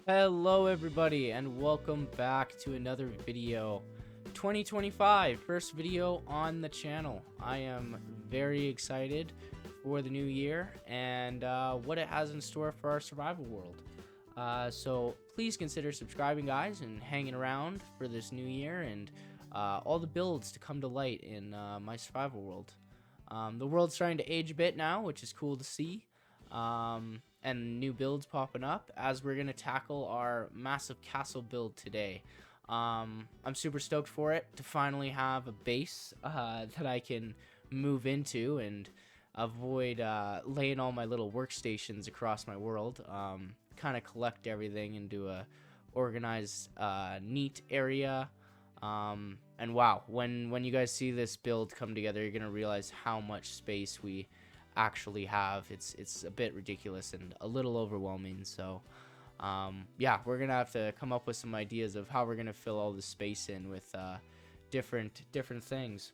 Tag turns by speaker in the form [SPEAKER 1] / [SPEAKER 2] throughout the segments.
[SPEAKER 1] Hello everybody and welcome back to another video. 2025, first video on the channel. I am very excited for the new year and what it has in store for our survival world. So please consider subscribing, guys, and hanging around for this new year and all the builds to come to light in my survival world. The world's starting to age a bit now, which is cool to see. And new builds popping up as we're going to tackle our massive castle build today. I'm super stoked for it to finally have a base that I can move into and avoid laying all my little workstations across my world. Kind of collect everything into a organized, neat area. And wow, when you guys see this build come together, you're going to realize how much space we actually have. It's a bit ridiculous and a little overwhelming. So yeah, we're gonna have to come up with some ideas of how we're gonna fill all this space in with different things.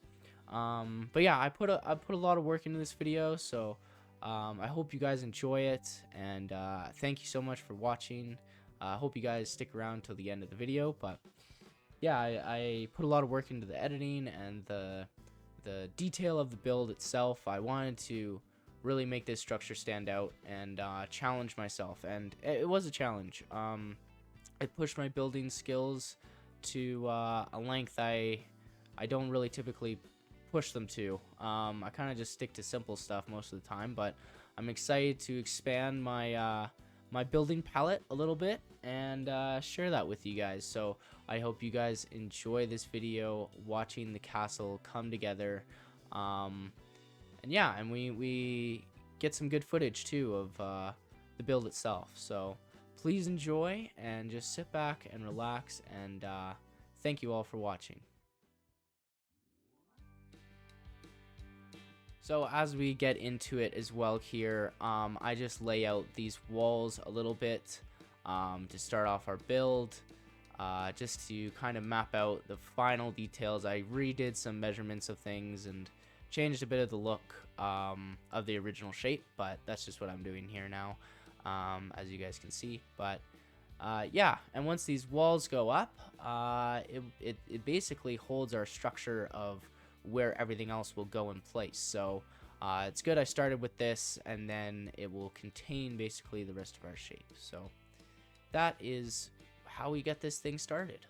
[SPEAKER 1] But yeah, I put a lot of work into this video, so I hope you guys enjoy it, and thank you so much for watching. I hope you guys stick around till the end of the video. But yeah, I put a lot of work into the editing and the detail of the build itself. I wanted to really make this structure stand out and challenge myself, and it was a challenge. I pushed my building skills to a length I don't really typically push them to. I kind of just stick to simple stuff most of the time, but I'm excited to expand my my building palette a little bit and share that with you guys. So I hope you guys enjoy this video, watching the castle come together. And yeah, and we get some good footage too of the build itself. So please enjoy and just sit back and relax, and thank you all for watching. So as we get into it as well here, I just lay out these walls a little bit to start off our build, just to kind of map out the final details. I redid some measurements of things and changed a bit of the look of the original shape, but that's just what I'm doing here now, as you guys can see. But yeah, and once these walls go up, it basically holds our structure of where everything else will go in place. So it's good I started with this, and then it will contain basically the rest of our shape. So that is how we get this thing started.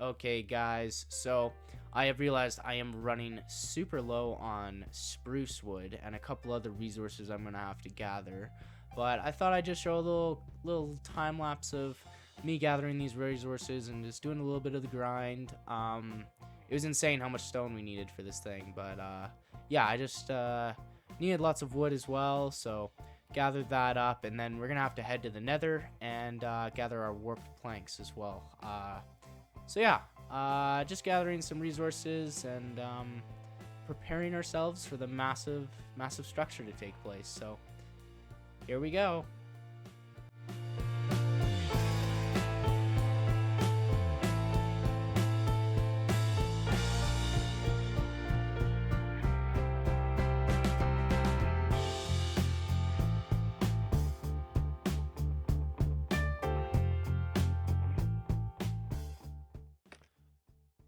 [SPEAKER 1] Okay, guys, so I have realized I am running super low on spruce wood and a couple other resources I'm gonna have to gather. But I thought I'd just show a little time lapse of me gathering these resources and just doing a little bit of the grind. It was insane how much stone we needed for this thing, but yeah, I just needed lots of wood as well, so gathered that up, and then we're gonna have to head to the Nether and gather our warped planks as well. So yeah, just gathering some resources and preparing ourselves for the massive structure to take place. So here we go.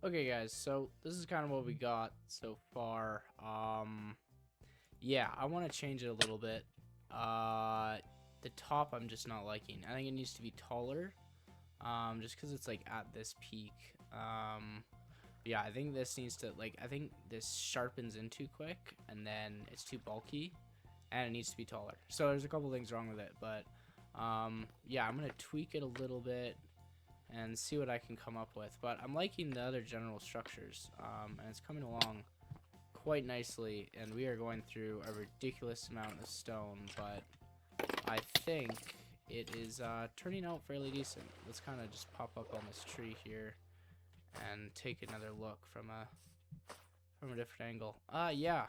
[SPEAKER 1] Okay, guys, so this is kind of what we got so far. Yeah, I want to change it a little bit. The top I'm just not liking. I think it needs to be taller, just because it's like at this peak. Yeah, I think this needs to, like, I think this sharpens in too quick, and then it's too bulky, and it needs to be taller. So there's a couple things wrong with it, but yeah, I'm gonna tweak it a little bit and see what I can come up with. But I'm liking the other general structures, and it's coming along quite nicely, and we are going through a ridiculous amount of stone, but I think it is turning out fairly decent. Let's kind of just pop up on this tree here and take another look from a different angle. Yeah,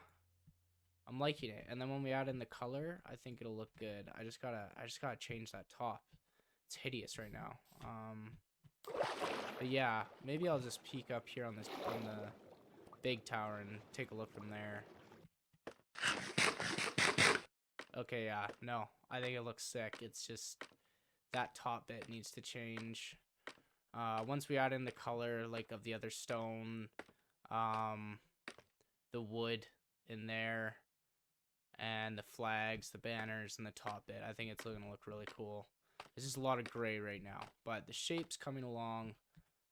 [SPEAKER 1] I'm liking it. And then when we add in the color, I think it'll look good. I just gotta change that top. It's hideous right now. But yeah, maybe I'll just peek up here on the big tower and take a look from there. Okay, yeah, no, I think it looks sick. It's just that top bit needs to change. Once we add in the color, like, of the other stone, the wood in there, and the flags, the banners, and the top bit, I think it's gonna look really cool. There's just a lot of gray right now, but the shape's coming along.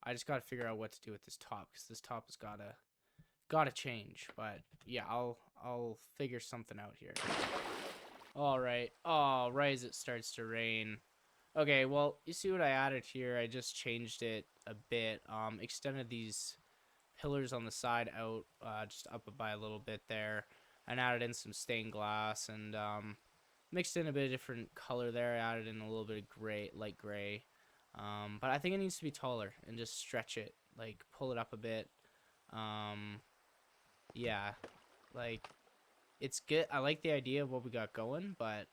[SPEAKER 1] I just gotta figure out what to do with this top, because this top has gotta change. But yeah, I'll figure something out here. All right. Oh, right as it starts to rain. Okay, well, you see what I added here? I just changed it a bit. Extended these pillars on the side out, just up by a little bit there, and added in some stained glass, and mixed in a bit of different color there. I added in a little bit of gray, light gray. But I think it needs to be taller and just stretch it, like pull it up a bit. Yeah, like, it's good. I like the idea of what we got going, but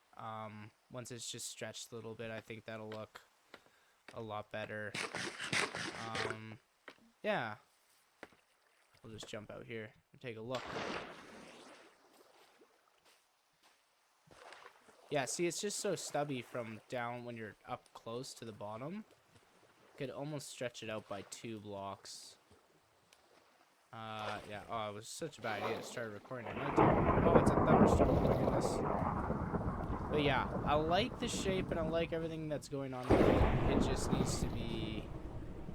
[SPEAKER 1] once it's just stretched a little bit, I think that'll look a lot better. Yeah, we'll just jump out here and take a look. Yeah, see, it's just so stubby from down when you're up close to the bottom. Could almost stretch it out by 2 blocks. Yeah. Oh, it was such a bad idea to start recording at nighttime. Oh, it's a thunderstorm. Oh my goodness. But yeah, I like the shape and I like everything that's going on with it. It just needs to be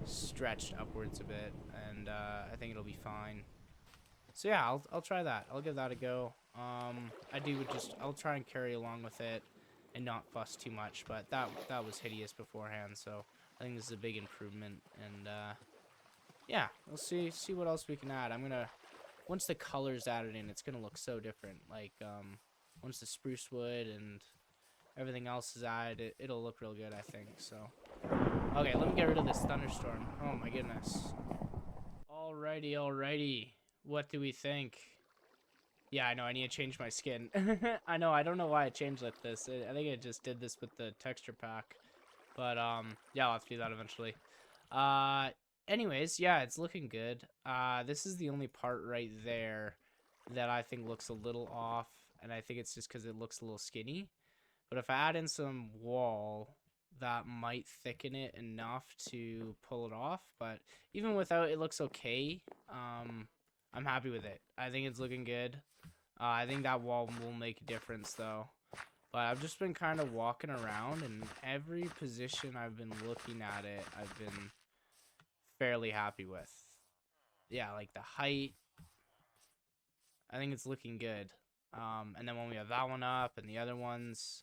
[SPEAKER 1] stretched upwards a bit, and I think it'll be fine. So yeah, I'll try that. I'll give that a go. I'll try and carry along with it and not fuss too much, but that was hideous beforehand, so I think this is a big improvement, and yeah, we'll see what else we can add. Once the color's added in, it's gonna look so different. Like, once the spruce wood and everything else is added, it'll look real good, I think. So, okay, let me get rid of this thunderstorm. Oh my goodness. Alrighty. What do we think? Yeah, I know, I need to change my skin. I know, I don't know why I changed like this. I think I just did this with the texture pack. But, yeah, I'll have to do that eventually. Anyways, yeah, it's looking good. This is the only part right there that I think looks a little off, and I think it's just because it looks a little skinny. But if I add in some wall, that might thicken it enough to pull it off. But even without, it looks okay. I'm happy with it. I think it's looking good. I think that wall will make a difference, though. But I've just been kind of walking around, and every position I've been looking at it, I've been fairly happy with. Yeah, like the height, I think it's looking good. And then when we have that one up and the other ones,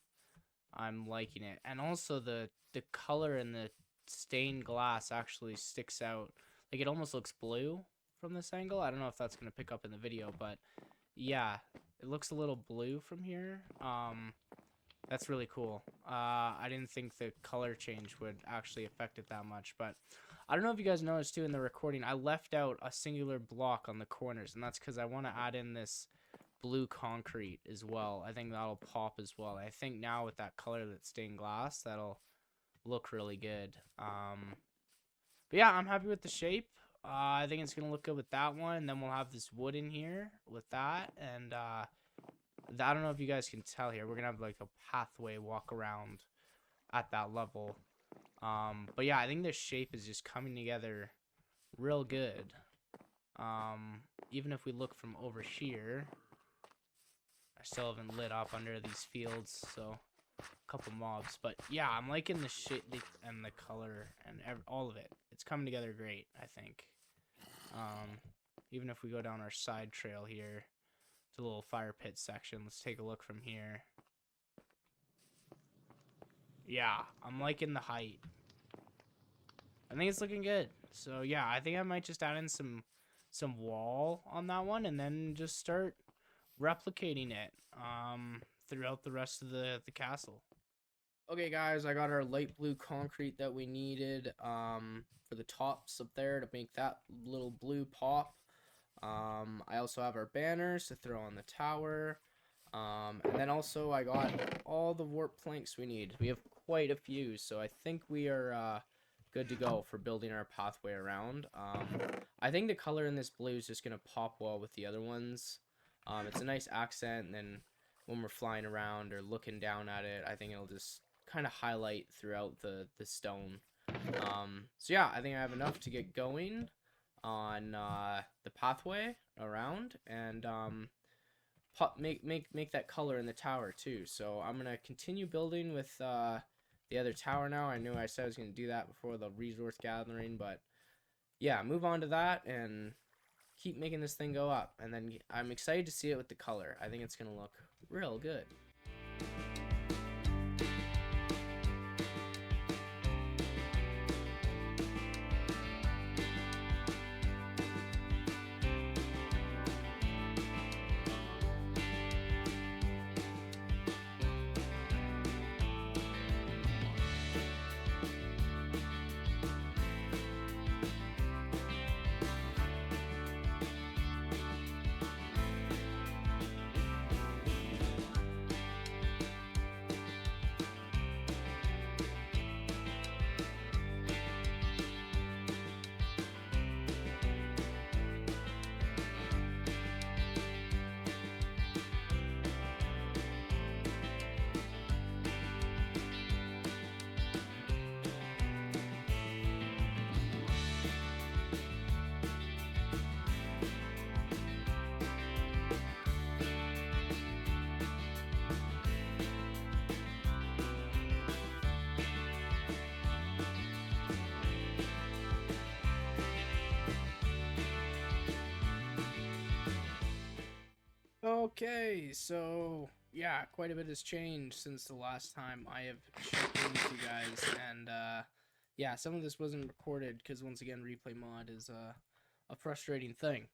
[SPEAKER 1] I'm liking it. And also the color in the stained glass actually sticks out. Like it almost looks blue from this angle. I don't know if that's gonna pick up in the video, but yeah, it looks a little blue from here. That's really cool. I didn't think the color change would actually affect it that much, but I don't know if you guys noticed too in the recording, I left out a singular block on the corners, and that's because I want to add in this blue concrete as well. I think that'll pop as well. I think now with that color that's stained glass, that'll look really good. But yeah, I'm happy with the shape. I think it's gonna look good with that one, and then we'll have this wood in here with that, and I don't know if you guys can tell here. We're gonna have like a pathway walk around at that level. But yeah, I think this shape is just coming together real good. Even if we look from over here, I still haven't lit up under these fields, so a couple mobs. But yeah, I'm liking the shape and the color and all of it. It's coming together great, I think. Even if we go down our side trail here to the little fire pit section, let's take a look from here. Yeah, I'm liking the height. I think it's looking good. So yeah, I think I might just add in some wall on that one and then just start replicating it throughout the rest of the castle. Okay guys, I got our light blue concrete that we needed for the tops up there to make that little blue pop. I also have our banners to throw on the tower. And then also I got all the warp planks we need. We have quite a few, so I think we are good to go for building our pathway around. I think the color in this blue is just going to pop well with the other ones. It's a nice accent, and then when we're flying around or looking down at it, I think it'll just kind of highlight throughout the stone. So yeah, I think I have enough to get going on the pathway around, and make that color in the tower too. So I'm gonna continue building with the other tower now. I knew I said I was gonna do that before the resource gathering, but yeah, move on to that and keep making this thing go up. And then I'm excited to see it with the color. I think it's gonna look real good. Okay, so yeah, quite a bit has changed since the last time I have checked in with you guys, and yeah, some of this wasn't recorded because once again, replay mod is a frustrating thing.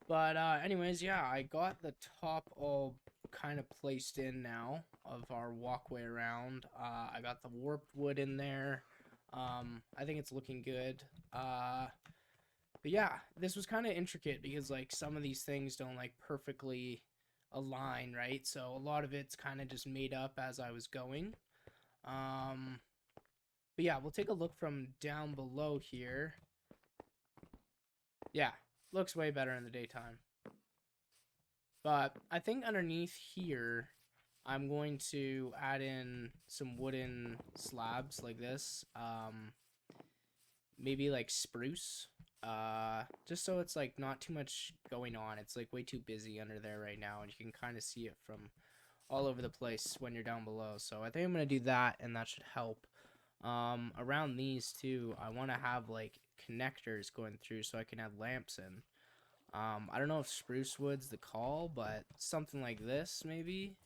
[SPEAKER 1] But anyways, yeah, I got the top all kind of placed in now of our walkway around. I got the warped wood in there. I think it's looking good. But yeah, this was kind of intricate because like some of these things don't like perfectly align, right? So a lot of it's kind of just made up as I was going. But yeah, we'll take a look from down below here. Yeah, looks way better in the daytime. But I think underneath here, I'm going to add in some wooden slabs like this. Maybe like spruce. Just so it's like not too much going on. It's like way too busy under there right now, and you can kind of see it from all over the place when you're down below. So I think I'm gonna do that, and that should help. Around these two, I want to have like connectors going through so I can add lamps in. I don't know if spruce wood's the call, but something like this maybe.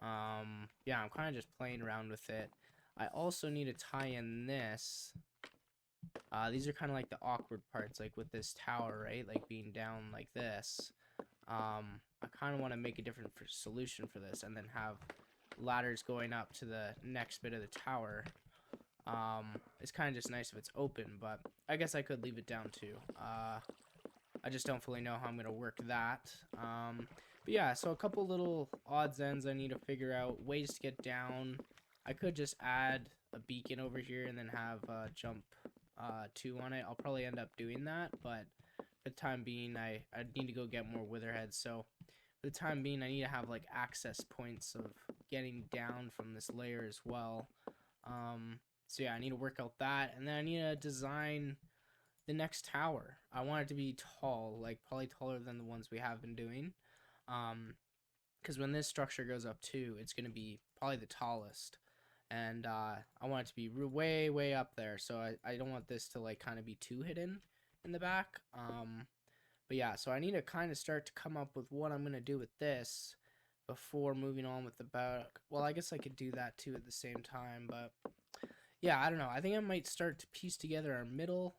[SPEAKER 1] Yeah, I'm kind of just playing around with it. I also need to tie in this. These are kind of like the awkward parts, like with this tower, right? Like being down like this. I kind of want to make a different solution for this and then have ladders going up to the next bit of the tower. It's kind of just nice if it's open, but I guess I could leave it down too. I just don't fully know how I'm going to work that. But yeah, so a couple little odds ends I need to figure out, ways to get down. I could just add a beacon over here and then have jump 2 on it. I'll probably end up doing that, but for the time being, I need to go get more witherheads. So for the time being, I need to have like access points of getting down from this layer as well. So yeah, I need to work out that, and then I need to design the next tower. I want it to be tall, like probably taller than the ones we have been doing. Because when this structure goes up too, it's going to be probably the tallest. And I want it to be way, way up there. So I don't want this to like kind of be too hidden in the back. But yeah, so I need to kind of start to come up with what I'm going to do with this before moving on with the back. Well, I guess I could do that too at the same time, but yeah, I don't know. I think I might start to piece together our middle.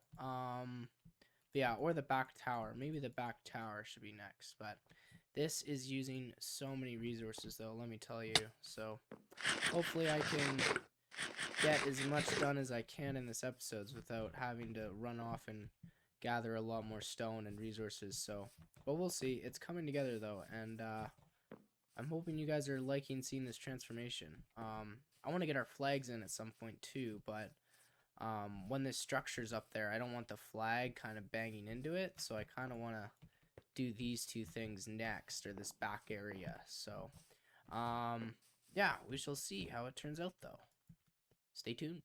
[SPEAKER 1] Yeah, or the back tower. Maybe the back tower should be next, but this is using so many resources though, let me tell you. So hopefully I can get as much done as I can in this episodes without having to run off and gather a lot more stone and resources. So, but we'll see. It's coming together though, and I'm hoping you guys are liking seeing this transformation. I want to get our flags in at some point too, but when this structure's up there, I don't want the flag kind of banging into it, so I kind of want to do these two things next, or this back area. So yeah, we shall see how it turns out though. Stay tuned.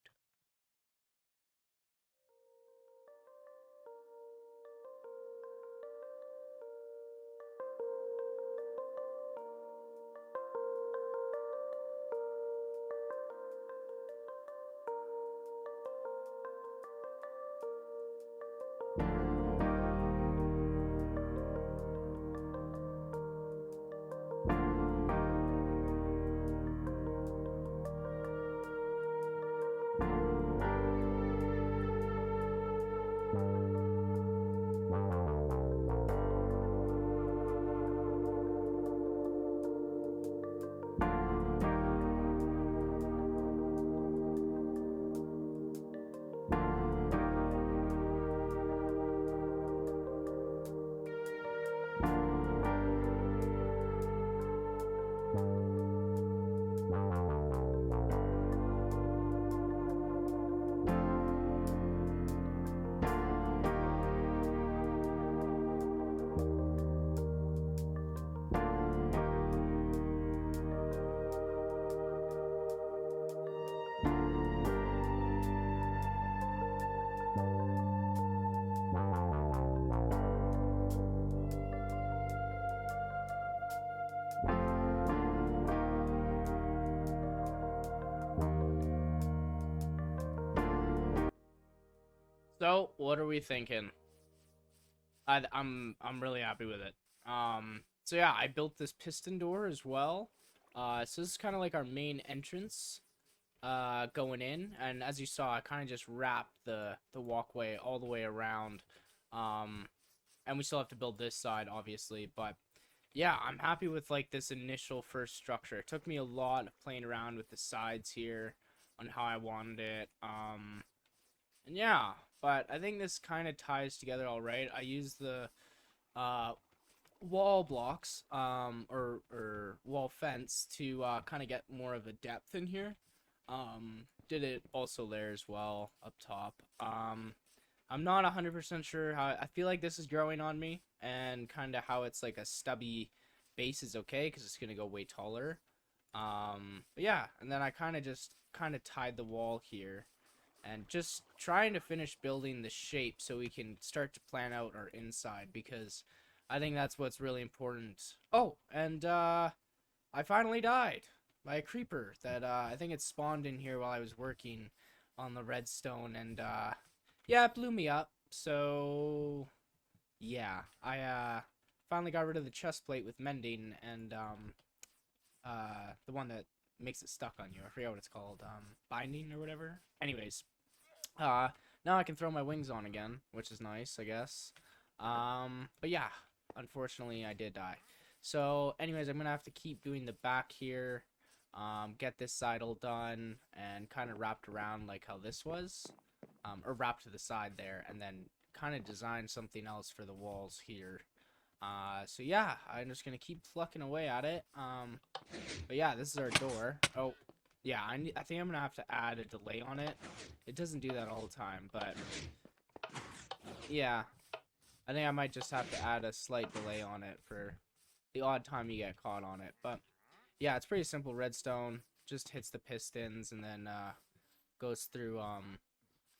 [SPEAKER 1] So, what are we thinking? I'm really happy with it. So yeah, I built this piston door as well. So this is kind of like our main entrance going in, and as you saw, I kind of just wrapped the walkway all the way around. And we still have to build this side obviously, but yeah, I'm happy with like this initial first structure. It took me a lot of playing around with the sides here on how I wanted it. And yeah, but I think this kind of ties together all right. I used the uh, wall blocks, or wall fence to kind of get more of a depth in here. Did it also there as well up top. I'm not 100% sure how. I feel like this is growing on me, and kind of how it's like a stubby base is okay because it's gonna go way taller. But yeah, and then I kind of just tied the wall here and just trying to finish building the shape so we can start to plan out our inside, because I think that's what's really important. Oh, and I finally died by a creeper that I think it spawned in here while I was working on the redstone, and yeah, it blew me up. So yeah, I finally got rid of the chest plate with mending, and the one that makes it stuck on you. I forget what it's called, binding or whatever. Anyways, now I can throw my wings on again, which is nice, I guess. But yeah, unfortunately I did die. So anyways, I'm gonna have to keep doing the back here, get this side all done and kind of wrapped around like how this was, or wrapped to the side there, and then kind of design something else for the walls here. So yeah, I'm just gonna keep plucking away at it. But yeah, this is our door. Oh, yeah, I think I'm gonna have to add a delay on it. It doesn't do that all the time, but yeah, I think I might just have to add a slight delay on it for the odd time you get caught on it. But yeah, it's pretty simple. Redstone just hits the pistons and then goes through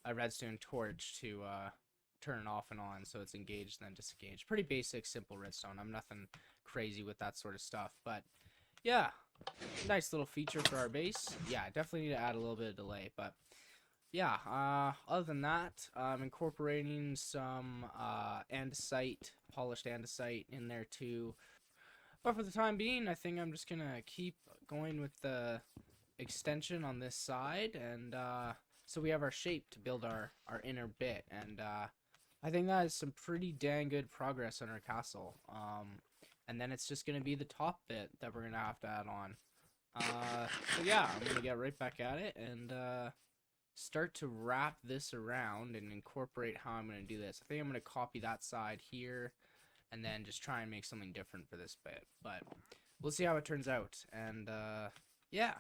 [SPEAKER 1] a redstone torch to turn it off and on, so it's engaged and then disengaged. Pretty basic, simple redstone. I'm nothing crazy with that sort of stuff, but yeah, nice little feature for our base. Yeah, definitely need to add a little bit of delay, but yeah, other than that, I'm incorporating some andesite, polished andesite in there too. But for the time being, I think I'm just gonna keep going with the extension on this side, and so we have our shape to build our inner bit, and I think that is some pretty dang good progress on our castle. And then it's just gonna be the top bit that we're gonna have to add on. So yeah, I'm gonna get right back at it and start to wrap this around and incorporate how I'm gonna do this. I think I'm gonna copy that side here and then just try and make something different for this bit. But we'll see how it turns out. And yeah.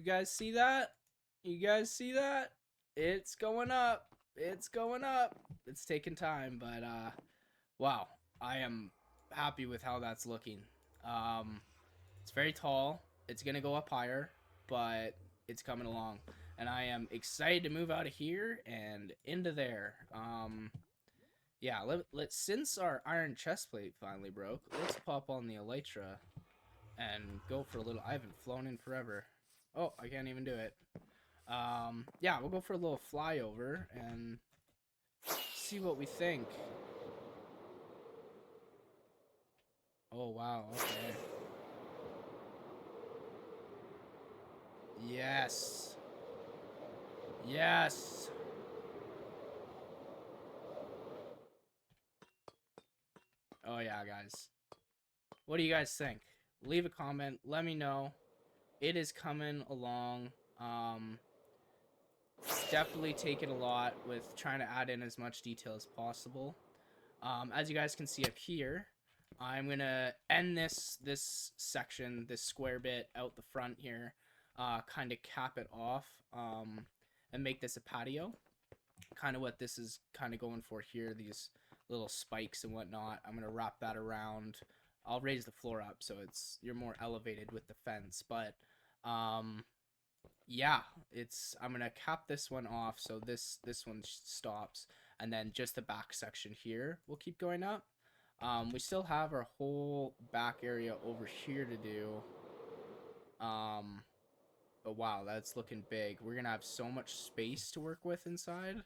[SPEAKER 1] guys see that? You guys see that? It's going up. It's going up. It's taking time, but wow, I am happy with how that's looking. It's very tall. It's gonna go up higher, but it's coming along, and I am excited to move out of here and into there. Yeah, let's since our iron chest plate finally broke, let's pop on the elytra and go for a little. I haven't flown in forever. Oh, I can't even do it. Yeah, we'll go for a little flyover and see what we think. Oh wow, okay. Yes. Yes. Oh yeah, guys. What do you guys think? Leave a comment. Let me know. It is coming along. Definitely taking a lot with trying to add in as much detail as possible. As you guys can see up here, I'm gonna end this section, this square bit out the front here, kind of cap it off, and make this a patio. Kind of what this is kind of going for here, these little spikes and whatnot. I'm gonna wrap that around. I'll raise the floor up so you're more elevated with the fence, but yeah, I'm gonna cap this one off so this one stops, and then just the back section here will keep going up. We still have our whole back area over here to do. But wow, that's looking big. We're gonna have so much space to work with inside.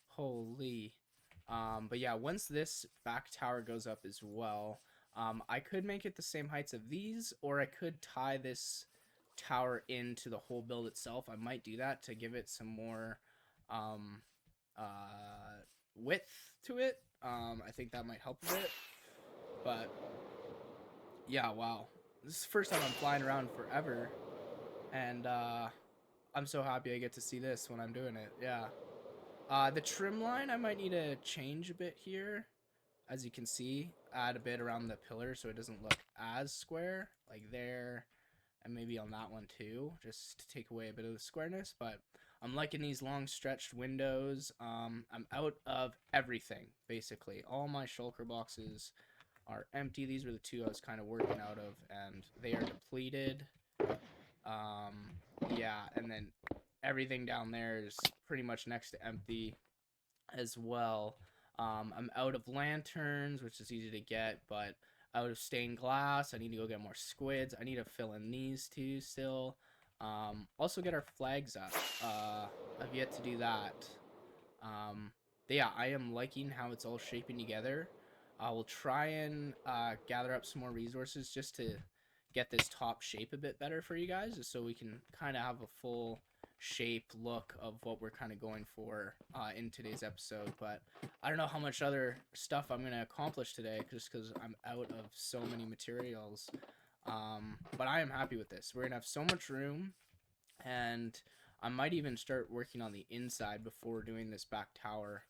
[SPEAKER 1] Holy. But yeah, once this back tower goes up as well, I could make it the same heights of these, or I could tie this tower into the whole build itself. I might do that to give it some more width to it. I think that might help a bit. But yeah, wow. This is the first time I'm flying around forever, and I'm so happy I get to see this when I'm doing it. Yeah. The trim line I might need to change a bit here. As you can see, add a bit around the pillar so it doesn't look as square, like there, and maybe on that one too, just to take away a bit of the squareness. But I'm liking these long stretched windows. I'm out of everything, basically. All my shulker boxes are empty. These were the two I was kind of working out of, and they are depleted. Yeah, and then everything down there is pretty much next to empty as well. I'm out of lanterns, which is easy to get, but out of stained glass. I need to go get more squids. I need to fill in these two still. Also get our flags up. I've yet to do that. But yeah, I am liking how it's all shaping together. I will try and gather up some more resources just to get this top shape a bit better for you guys, just so we can kind of have a full shape look of what we're kind of going for in today's episode. But I don't know how much other stuff I'm going to accomplish today just because I'm out of so many materials. But I am happy with this. We're going to have so much room, and I might even start working on the inside before doing this back tower,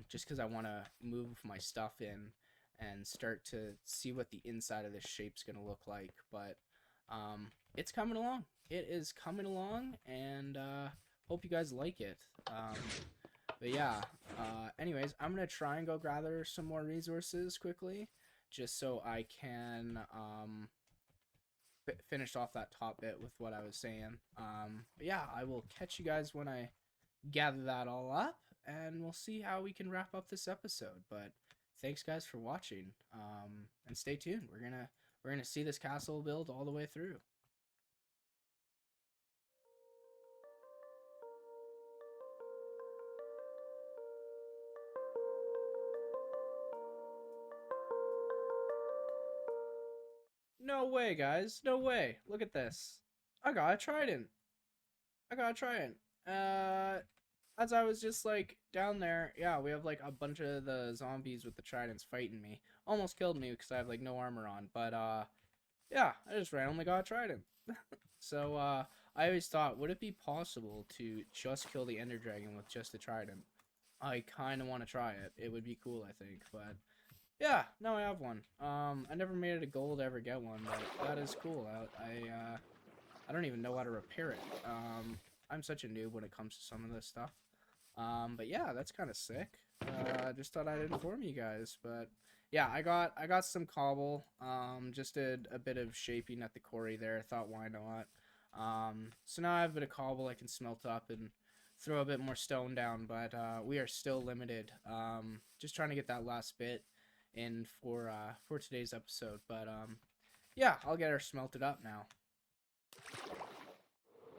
[SPEAKER 1] just because I want to move my stuff in and start to see what the inside of this shape's going to look like. But it's coming along. It is coming along, and hope you guys like it. But yeah, anyways, I'm going to try and go gather some more resources quickly, just so I can finish off that top bit with what I was saying. But yeah, I will catch you guys when I gather that all up, and we'll see how we can wrap up this episode. But thanks guys for watching, and stay tuned. We're gonna see this castle build all the way through. No way, guys. No way. Look at this. I got a trident. I got a trident. As I was just like down there, yeah, we have like a bunch of the zombies with the tridents fighting me. Almost killed me because I have like no armor on. But yeah, I just randomly got a trident. So I always thought, would it be possible to just kill the Ender Dragon with just a trident? I kind of want to try it. It would be cool, I think. But yeah, now I have one. I never made it a goal to ever get one, but that is cool. I don't even know how to repair it. I'm such a noob when it comes to some of this stuff. But yeah, that's kind of sick. Just thought I'd inform you guys. But yeah, I got some cobble. Just did a bit of shaping at the quarry there. Thought why not? So now I have a bit of cobble I can smelt up and throw a bit more stone down. But we are still limited. Just trying to get that last bit in for today's episode. But yeah, I'll get her smelted up now.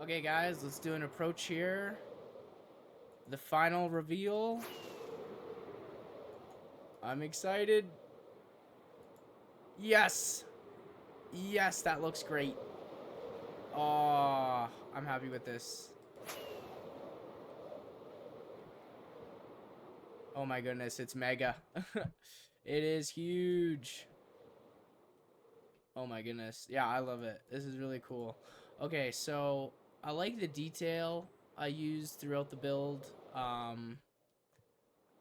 [SPEAKER 1] Okay, guys, let's do an approach here. The final reveal. I'm excited. Yes. Yes, that looks great. Oh, I'm happy with this. Oh my goodness, it's mega. It is huge. Oh my goodness. Yeah, I love it. This is really cool. Okay, so I like the detail I used throughout the build.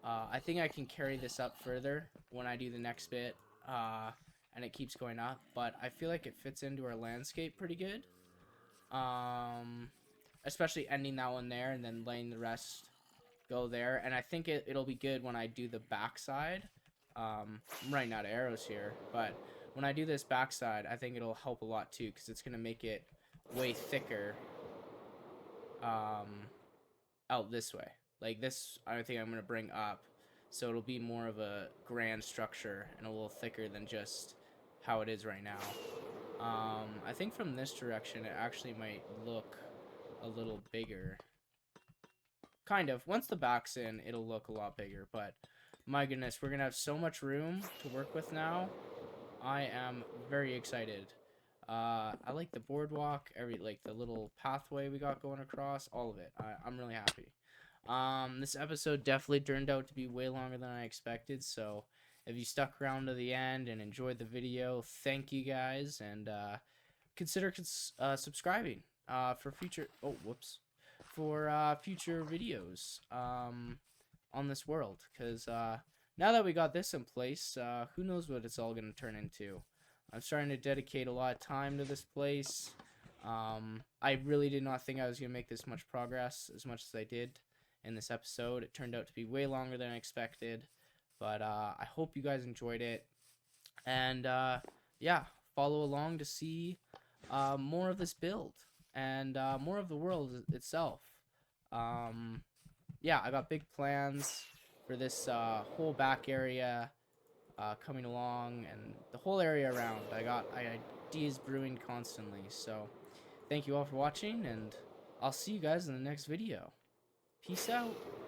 [SPEAKER 1] I think I can carry this up further when I do the next bit, and it keeps going up, but I feel like it fits into our landscape pretty good. Especially ending that one there and then letting the rest go there, and I think it'll be good when I do the backside. I'm running out of arrows here, but when I do this backside, I think it'll help a lot too, because it's going to make it way thicker out this way. Like this, I think I'm going to bring up, so it'll be more of a grand structure and a little thicker than just how it is right now. I think from this direction, it actually might look a little bigger. Kind of. Once the back's in, it'll look a lot bigger, but my goodness, we're going to have so much room to work with now. I am very excited. I like the boardwalk, like the little pathway we got going across, all of it. I'm really happy. This episode definitely turned out to be way longer than I expected, so if you stuck around to the end and enjoyed the video, thank you guys, and consider subscribing for future future videos on this world, because now that we got this in place, who knows what it's all going to turn into. I'm starting to dedicate a lot of time to this place. I really did not think I was going to make this much progress as much as I did in this episode. It turned out to be way longer than I expected, but I hope you guys enjoyed it, and yeah, follow along to see more of this build and more of the world itself. Yeah, I got big plans for this whole back area coming along, and the whole area around. I got ideas brewing constantly, so thank you all for watching, and I'll see you guys in the next video. Peace out.